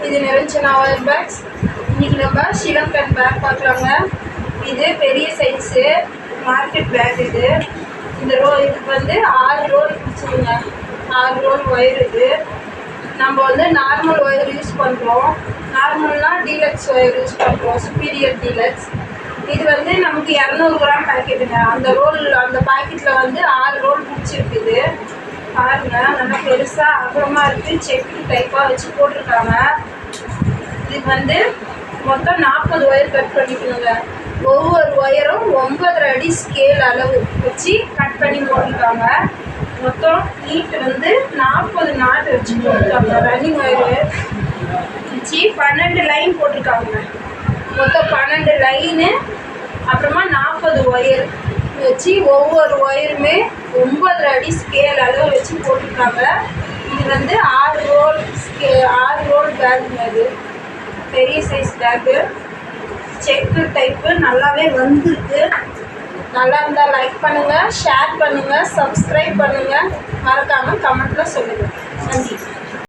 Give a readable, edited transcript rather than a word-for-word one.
இது Niranjana wire packs. இன்னைக்கு நம்ம சிவன்கட் பேக் பார்க்கலாங்க. இது பெரிய சைஸு மார்க்கெட் பேக். இந்த இதுக்கு வந்து 6 ரோல் பிடிச்சிருங்க. 6 role wire. இது நம்ம வந்து நார்மல் ஒயர் யூஸ் பண்ணுறோம். நார்மல்னால் டீலக்ஸ் ஒயர் யூஸ் பண்ணுறோம், சுப்பீரியர் டீலக்ஸ். இது வந்து நமக்கு 200 கிராம் பேக்கெட்டுங்க. அந்த பாக்கெட்டில் வந்து 6 ரோல் பிடிச்சிருக்குது. பாருங்கள், நல்லா பெருசாக அகலமாக இருக்குது. செக்கு டைப்பாக வச்சு போட்டிருக்காங்க. இதுக்கு வந்து மொத்தம் 40 ஒயர் கட் பண்ணிக்கணுங்க. ஒவ்வொரு ஒயரும் 9.5 அடி ஸ்கேல் அளவு வச்சு கட் பண்ணி போட்டிருக்காங்க. மொத்தம் நீட்டு வந்து 40 நாட் வச்சு போட்டிருக்காங்க. ரன்னிங் ஒயரு வச்சு 12 லைன் போட்டிருக்காங்க. மொத்தம் 12 லைனு. அப்புறமா 40 ஒயர் வச்சு ஒவ்வொரு ஒயருமே 9.5 அடி ஸ்கேல் அளவு வச்சு போட்டிருக்காங்க. இது வந்து 6 ரோல் பேக்குங்க. இது பெரிய சைஸ் பேக்கு, செக்கு டைப்பு. நல்லாவே வந்துருக்கு. நல்லா இருந்தால் லைக் பண்ணுங்கள், ஷேர் பண்ணுங்கள், சப்ஸ்கிரைப் பண்ணுங்கள். மறக்காமல் கமெண்ட்டில் சொல்லுங்கள். நன்றி.